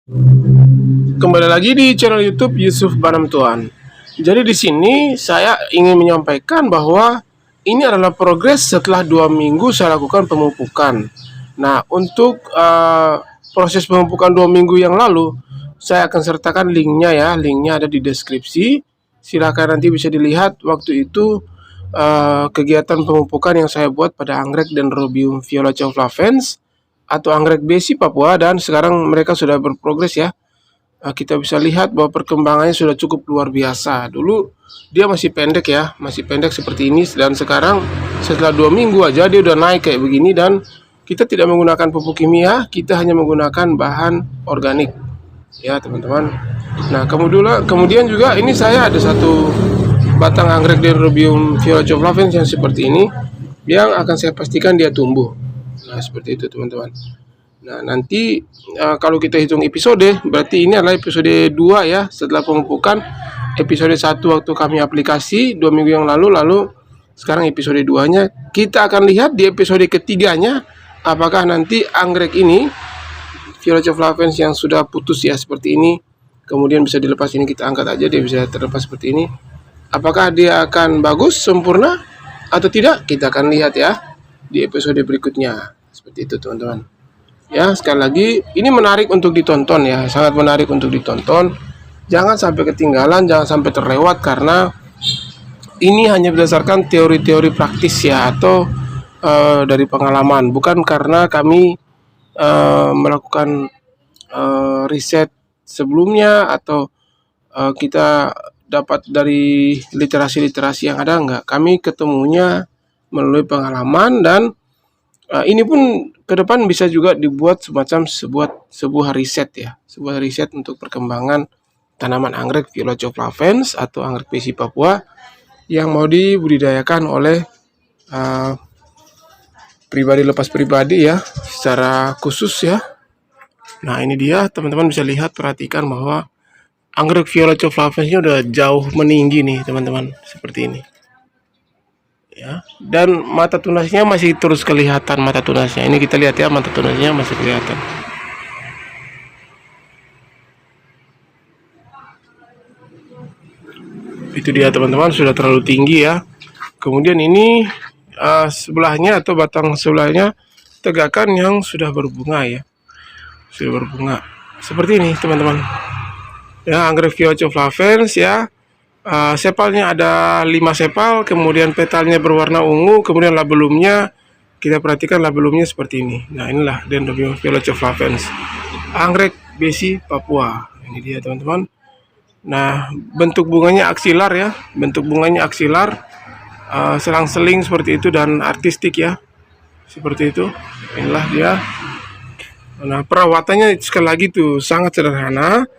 Kembali lagi di channel YouTube Yusuf Banamtuan. Jadi di sini saya ingin menyampaikan bahwa ini adalah progres setelah 2 minggu saya lakukan pemupukan. Nah, untuk proses pemupukan 2 minggu yang lalu, saya akan sertakan linknya ya. Linknya ada di deskripsi. Silakan nanti bisa dilihat waktu itu kegiatan pemupukan yang saya buat pada anggrek Dendrobium violacea flavens atau anggrek besi Papua, dan sekarang mereka sudah berprogres ya. Kita bisa lihat bahwa perkembangannya sudah cukup luar biasa. Dulu dia masih pendek ya, masih pendek seperti ini, dan sekarang setelah 2 minggu aja dia udah naik kayak begini, dan kita tidak menggunakan pupuk kimia, kita hanya menggunakan bahan organik ya teman-teman. Nah kemudian juga ini saya ada satu batang anggrek Dendrobium violacea flavens yang seperti ini, yang akan saya pastikan dia tumbuh. Nah seperti itu teman-teman. Nah, nanti kalau kita hitung episode, berarti ini adalah episode 2 ya, setelah pemupukan. Episode 1 waktu kami aplikasi 2 minggu yang lalu sekarang episode 2-nya. Kita akan lihat di episode ketiganya, apakah nanti anggrek ini, violacea flavens yang sudah putus ya seperti ini, kemudian bisa dilepas, ini kita angkat aja, dia bisa terlepas seperti ini. Apakah dia akan bagus, sempurna, atau tidak? Kita akan lihat ya di episode berikutnya. Seperti itu teman-teman. Ya, sekali lagi ini menarik untuk ditonton ya, sangat menarik untuk ditonton. Jangan sampai ketinggalan, jangan sampai terlewat, karena ini hanya berdasarkan teori-teori praktis ya, atau dari pengalaman, bukan karena kami melakukan riset sebelumnya atau kita dapat dari literasi-literasi yang ada. Enggak, kami ketemunya melalui pengalaman, dan ini pun ke depan bisa juga dibuat semacam sebuah riset ya, sebuah riset untuk perkembangan tanaman anggrek violacea flavens atau anggrek besi Papua yang mau dibudidayakan oleh pribadi lepas pribadi ya, secara khusus ya. Nah ini dia teman-teman bisa lihat, perhatikan bahwa anggrek violacea flavensnya udah jauh meninggi nih teman-teman, seperti ini. Ya, dan mata tunasnya masih terus kelihatan, mata tunasnya ini kita lihat ya, mata tunasnya masih kelihatan. Itu dia teman-teman, sudah terlalu tinggi ya. Kemudian ini sebelahnya atau batang sebelahnya tegakan yang sudah berbunga ya, sudah berbunga seperti ini teman-teman ya, anggrek violacea flavens ya. Sepalnya ada 5 sepal, kemudian petalnya berwarna ungu, kemudian labellumnya kita perhatikan, labellumnya seperti ini. Nah inilah Dendrobium violacea flavens, anggrek besi Papua. Ini dia teman-teman. Nah bentuk bunganya aksilar ya, bentuk bunganya aksilar, selang-seling seperti itu, dan artistik ya, seperti itu. Inilah dia. Nah perawatannya sekali lagi tuh sangat sederhana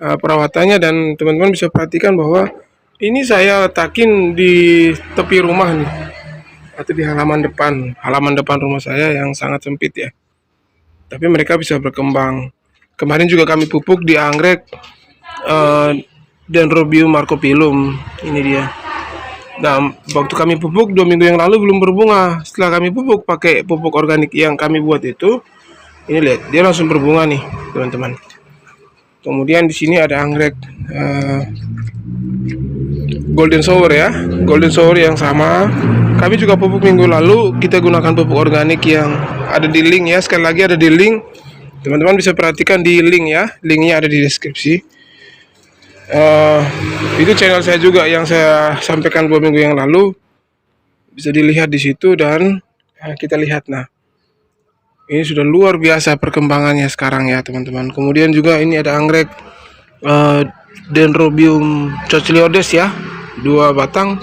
perawatannya, dan teman-teman bisa perhatikan bahwa ini saya letakin di tepi rumah nih, atau di halaman depan rumah saya yang sangat sempit ya. Tapi mereka bisa berkembang. Kemarin juga kami pupuk di anggrek Dendrobium marcopilum. Ini dia. Nah, waktu kami pupuk 2 minggu yang lalu belum berbunga. Setelah kami pupuk pakai pupuk organik yang kami buat itu, ini lihat, dia langsung berbunga nih, teman-teman. Kemudian di sini ada anggrek golden shower ya, golden shower yang sama. Kami juga pupuk minggu lalu, kita gunakan pupuk organik yang ada di link ya. Sekali lagi ada di link, teman-teman bisa perhatikan di link ya, linknya ada di deskripsi. Itu channel saya juga yang saya sampaikan 2 minggu yang lalu, bisa dilihat di situ, dan kita lihat. Nah ini sudah luar biasa perkembangannya sekarang ya teman-teman. Kemudian juga ini ada anggrek Dendrobium cochleodes ya, 2 batang,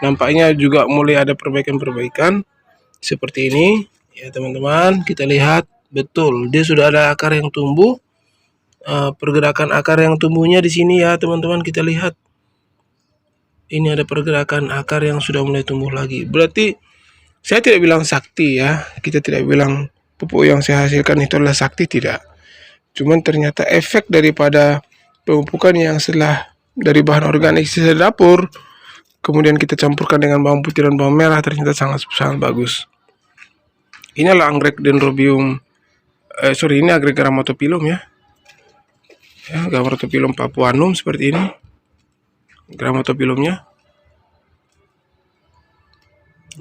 nampaknya juga mulai ada perbaikan-perbaikan seperti ini ya teman-teman. Kita lihat betul dia sudah ada akar yang tumbuh, pergerakan akar yang tumbuhnya di sini ya teman-teman. Kita lihat ini ada pergerakan akar yang sudah mulai tumbuh lagi. Berarti saya tidak bilang sakti ya, kita tidak bilang pupuk yang saya hasilkan itu adalah sakti, tidak. Cuman ternyata efek daripada pemupukan yang setelah dari bahan organik sisa dapur, kemudian kita campurkan dengan bawang putih dan bawang merah, ternyata sangat bagus. Ini adalah anggrek Dendrobium ini anggrek Grammatopilum ya. Ya, Grammatophyllum papuanum seperti ini. Grammatophyllumnya.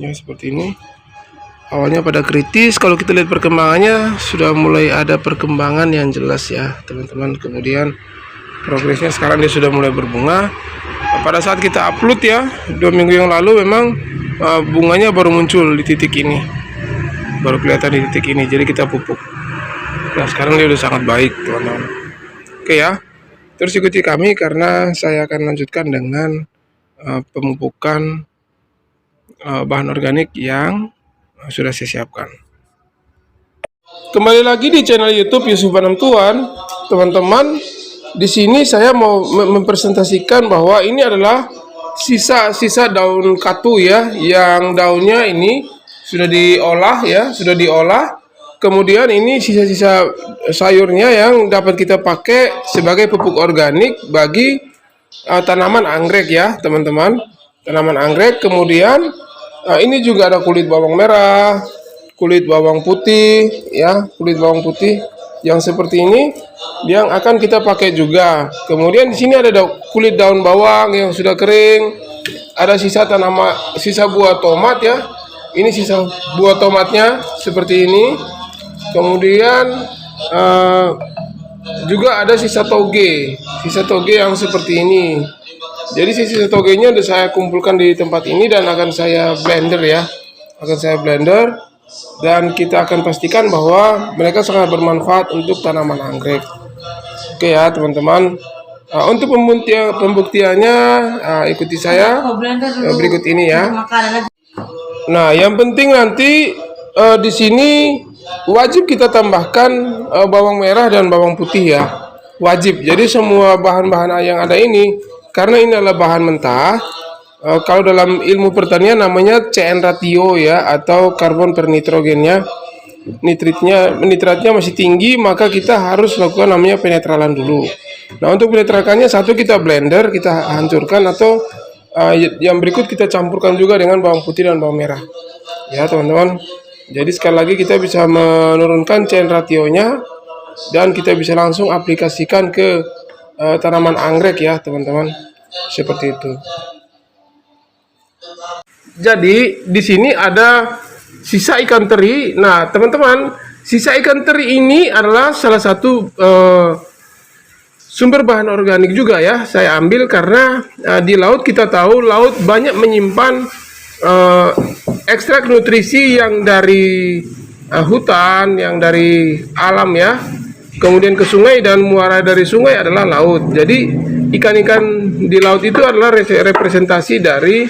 Ya, seperti ini. Awalnya pada kritis, kalau kita lihat perkembangannya sudah mulai ada perkembangan yang jelas ya teman-teman. Kemudian progresnya sekarang dia sudah mulai berbunga. Pada saat kita upload ya 2 minggu yang lalu memang bunganya baru muncul di titik ini, baru kelihatan di titik ini, jadi kita pupuk. Nah sekarang dia udah sangat baik teman-teman. Oke ya, terus ikuti kami karena saya akan lanjutkan dengan pemupukan bahan organik yang sudah saya siapkan. Kembali lagi di channel YouTube Yusuf Banamtuan, teman-teman. Di sini saya mau mempresentasikan bahwa ini adalah sisa-sisa daun katu ya, yang daunnya ini sudah diolah ya, sudah diolah. Kemudian ini sisa-sisa sayurnya yang dapat kita pakai sebagai pupuk organik bagi tanaman anggrek ya, teman-teman. Tanaman anggrek. Kemudian ini juga ada kulit bawang merah, kulit bawang putih ya, kulit bawang putih yang seperti ini yang akan kita pakai juga. Kemudian di sini ada kulit daun bawang yang sudah kering, ada sisa sisa buah tomat ya. Ini sisa buah tomatnya seperti ini. Kemudian juga ada sisa toge yang seperti ini. Jadi sisa togenya sudah saya kumpulkan di tempat ini dan akan saya blender ya, dan kita akan pastikan bahwa mereka sangat bermanfaat untuk tanaman anggrek. Oke ya teman-teman, untuk pembuktiannya ikuti saya berikut ini ya. Nah yang penting nanti di sini wajib kita tambahkan bawang merah dan bawang putih ya, wajib. Jadi semua bahan-bahan yang ada ini, karena ini adalah bahan mentah, kalau dalam ilmu pertanian namanya CN ratio ya, atau karbon per nitrogennya, nitratnya masih tinggi, maka kita harus lakukan namanya penetralan dulu. Nah untuk penetralkannya, satu kita blender, kita hancurkan, atau yang berikut kita campurkan juga dengan bawang putih dan bawang merah ya teman-teman. Jadi sekali lagi kita bisa menurunkan CN rationya dan kita bisa langsung aplikasikan ke tanaman anggrek ya teman-teman, seperti itu. Jadi di sini ada sisa ikan teri. Nah teman-teman, sisa ikan teri ini adalah salah satu sumber bahan organik juga ya. Saya ambil karena di laut kita tahu laut banyak menyimpan ekstrak nutrisi yang dari hutan, yang dari alam ya. Kemudian ke sungai, dan muara dari sungai adalah laut. Jadi ikan-ikan di laut itu adalah representasi dari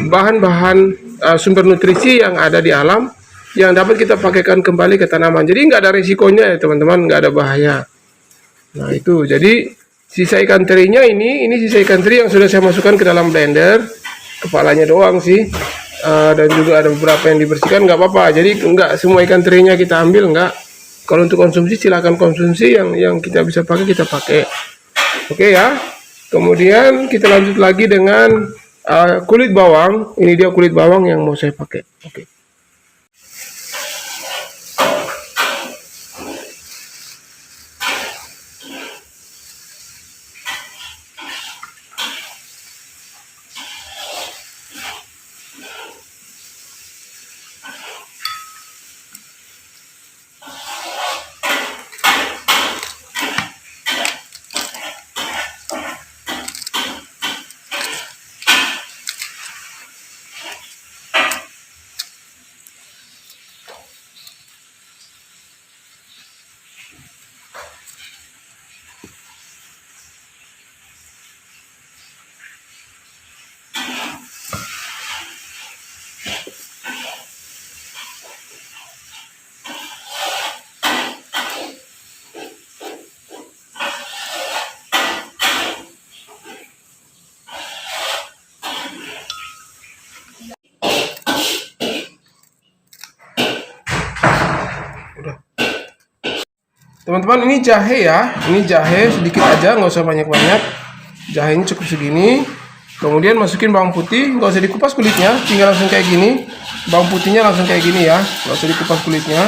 bahan-bahan sumber nutrisi yang ada di alam yang dapat kita pakaikan kembali ke tanaman. Jadi nggak ada risikonya ya teman-teman, nggak ada bahaya. Nah itu, jadi sisa ikan terinya ini sisa ikan teri yang sudah saya masukkan ke dalam blender. Kepalanya doang sih, dan juga ada beberapa yang dibersihkan, nggak apa-apa. Jadi nggak semua ikan terinya kita ambil, nggak. Kalau untuk konsumsi silakan konsumsi, yang kita bisa pakai kita pakai. Oke ya. Kemudian kita lanjut lagi dengan kulit bawang. Ini dia kulit bawang yang mau saya pakai. Oke. Teman-teman, ini jahe ya, ini jahe sedikit aja, nggak usah banyak-banyak. Jahenya cukup segini. Kemudian masukin bawang putih, nggak usah dikupas kulitnya, tinggal langsung kayak gini. Bawang putihnya langsung kayak gini ya, nggak usah dikupas kulitnya.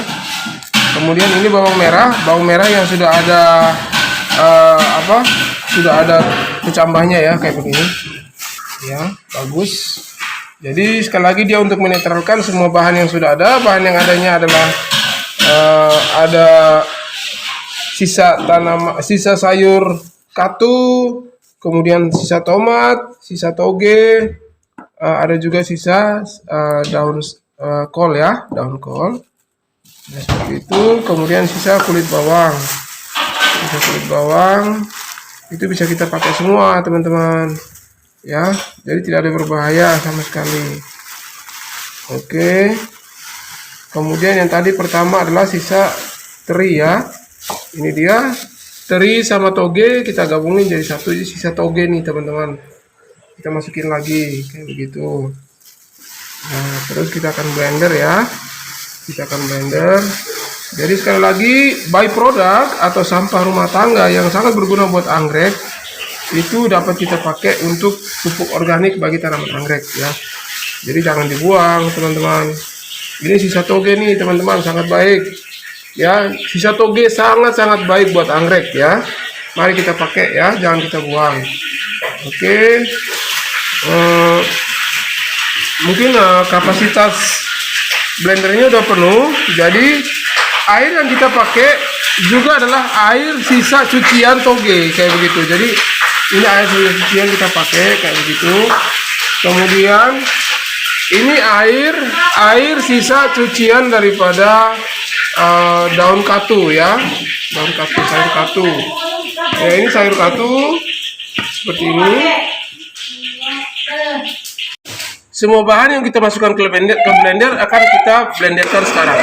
Kemudian ini bawang merah yang sudah ada sudah ada kecambahnya ya, kayak begini ya, bagus. Jadi sekali lagi dia untuk menetralkan semua bahan yang sudah ada. Bahan yang adanya adalah ada sisa sayur katu, kemudian sisa tomat, sisa toge, ada juga sisa daun kol ya, daun kol. Nah, seperti itu. Kemudian sisa kulit bawang. Itu bisa kita pakai semua teman-teman ya, jadi tidak ada berbahaya sama sekali. Oke, kemudian yang tadi pertama adalah sisa teri ya, ini dia teri sama toge kita gabungin jadi satu, jadi sisa toge nih teman-teman, kita masukin lagi kayak begitu. Nah, terus kita akan blender ya, jadi sekali lagi, byproduct atau sampah rumah tangga yang sangat berguna buat anggrek itu dapat kita pakai untuk pupuk organik bagi tanaman anggrek ya. Jadi jangan dibuang teman-teman. Ini sisa toge nih teman-teman, sangat baik ya. Sisa toge sangat-sangat baik buat anggrek ya. Mari kita pakai ya, jangan kita buang. Oke. Mungkin kapasitas blendernya udah penuh, jadi air yang kita pakai juga adalah air sisa cucian toge kayak begitu. Jadi ini air sisa cucian kita pakai kayak begitu. Kemudian ini air sisa cucian daripada daun katu ya, sayur katu. Ya, ini sayur katu seperti ini. Semua bahan yang kita masukkan ke blender akan kita blenderkan sekarang.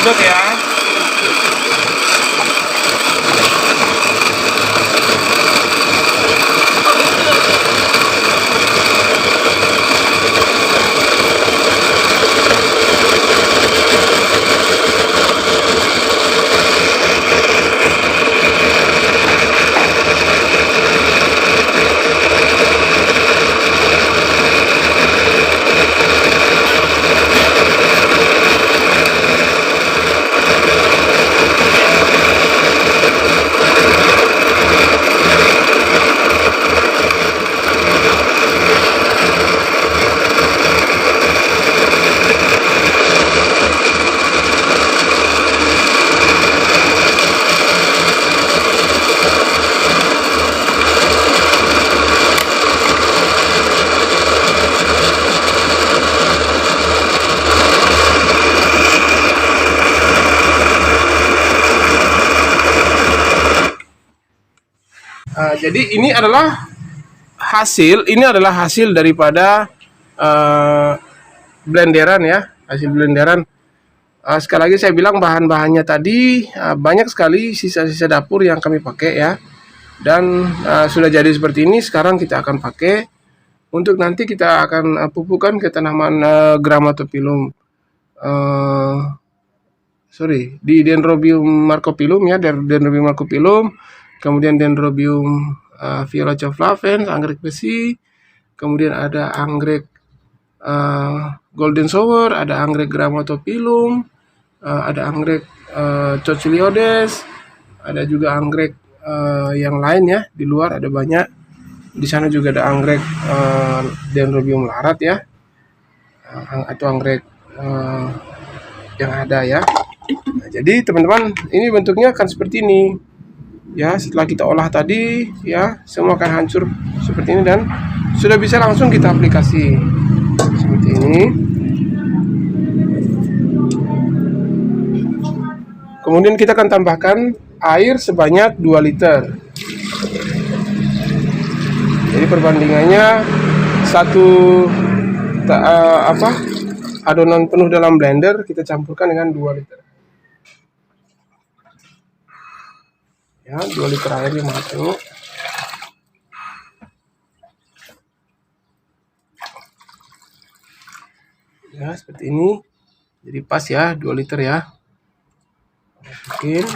Aduk ya. Jadi ini adalah hasil daripada blenderan ya, hasil blenderan. Sekali lagi saya bilang bahan-bahannya tadi banyak sekali sisa-sisa dapur yang kami pakai ya, dan sudah jadi seperti ini. Sekarang kita akan pakai untuk nanti kita akan pupukkan ke tanaman Grammatophyllum, di Dendrobium Marcophyllum ya, Dendrobium Marcophyllum. Kemudian Dendrobium violacea flavens, anggrek besi. Kemudian ada anggrek golden shower, ada anggrek Grammatophyllum, ada anggrek Cocyliodes, ada juga anggrek yang lain ya, di luar ada banyak. Di sana juga ada anggrek Dendrobium larat ya, atau anggrek yang ada ya. Nah, jadi teman-teman, ini bentuknya akan seperti ini. Ya, setelah kita olah tadi ya, semua akan hancur seperti ini dan sudah bisa langsung kita aplikasi seperti ini. Kemudian kita akan tambahkan air sebanyak 2 liter. Jadi perbandingannya adonan penuh dalam blender kita campurkan dengan 2 liter. Ya, 2 liter airnya masuk. Ya, seperti ini. Jadi pas ya, 2 liter ya. Masukin.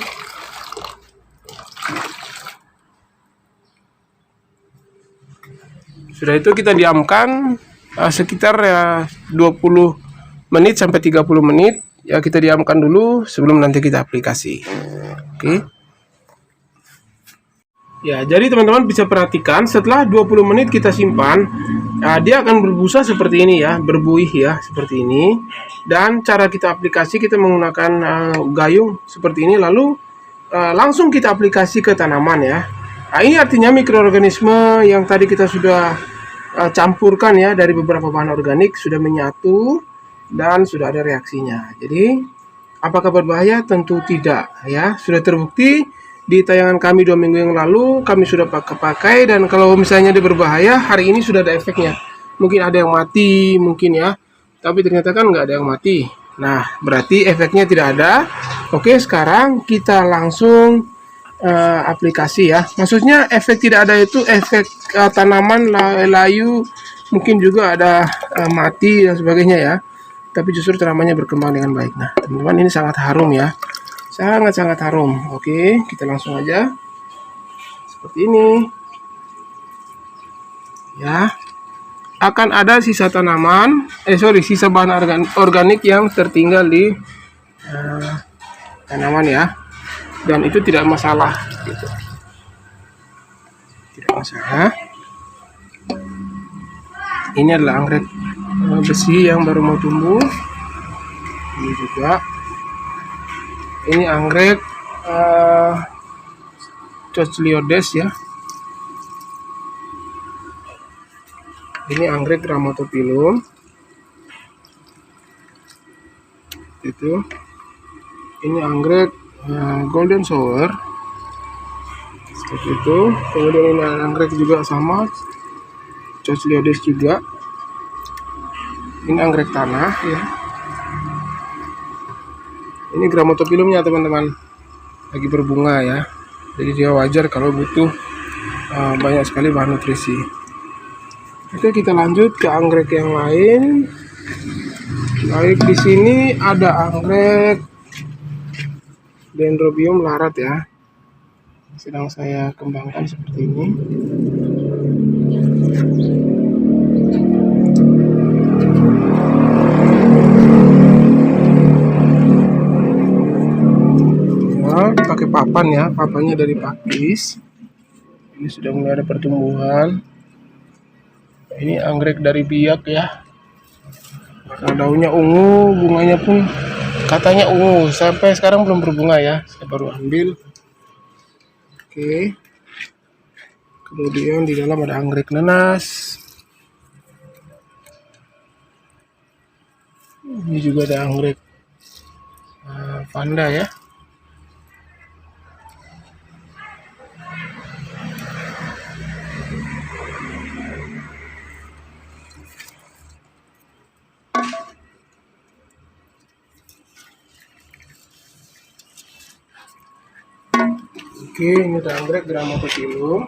Sudah itu kita diamkan sekitar 20 menit sampai 30 menit. Ya, kita diamkan dulu sebelum nanti kita aplikasi. Oke. Ya, jadi teman-teman bisa perhatikan setelah 20 menit kita simpan, dia akan berbusa seperti ini ya, berbuih ya, seperti ini. Dan cara kita aplikasi, kita menggunakan gayung seperti ini, lalu langsung kita aplikasi ke tanaman ya. Nah, ini artinya mikroorganisme yang tadi kita sudah campurkan ya dari beberapa bahan organik sudah menyatu dan sudah ada reaksinya. Jadi, apakah berbahaya? Tentu tidak ya. Sudah terbukti di tayangan kami 2 minggu yang lalu, kami sudah pakai, dan kalau misalnya dia berbahaya, hari ini sudah ada efeknya. Mungkin ada yang mati, mungkin ya, tapi ternyata kan nggak ada yang mati. Nah, berarti efeknya tidak ada. Oke, sekarang kita langsung aplikasi ya. Maksudnya efek tidak ada itu efek tanaman layu, mungkin juga ada mati dan sebagainya ya. Tapi justru tanamannya berkembang dengan baik. Nah, teman-teman, ini sangat harum ya. Sangat-sangat harum. Oke, kita langsung aja. Seperti ini. Ya. Akan ada sisa sisa bahan organik yang tertinggal di tanaman ya. Dan itu tidak masalah gitu. Tidak masalah. Ini adalah anggrek besi yang baru mau tumbuh. Ini juga. Ini anggrek Cochliodes ya. Ini anggrek Rhamotophyllum. Itu. Ini anggrek Golden Shower. Seperti itu. Kemudian ini anggrek juga sama, Cochliodes juga. Ini anggrek tanah ya. Ini Grammatophyllum-nya teman-teman, lagi berbunga ya. Jadi dia wajar kalau butuh banyak sekali bahan nutrisi. Oke, kita lanjut ke anggrek yang lain. Baik, di sini ada anggrek Dendrobium larat ya. Sedang saya kembangkan seperti ini. Pakai papan ya, papannya dari pakis. Ini sudah mulai ada pertumbuhan. Ini anggrek dari biak ya. Nah, daunnya ungu, bunganya pun katanya ungu. Sampai sekarang belum berbunga ya. Saya baru ambil. Oke. Kemudian di dalam ada anggrek nanas. Ini juga ada anggrek panda ya. Oke, ini ada anggrek Grammatophyllum.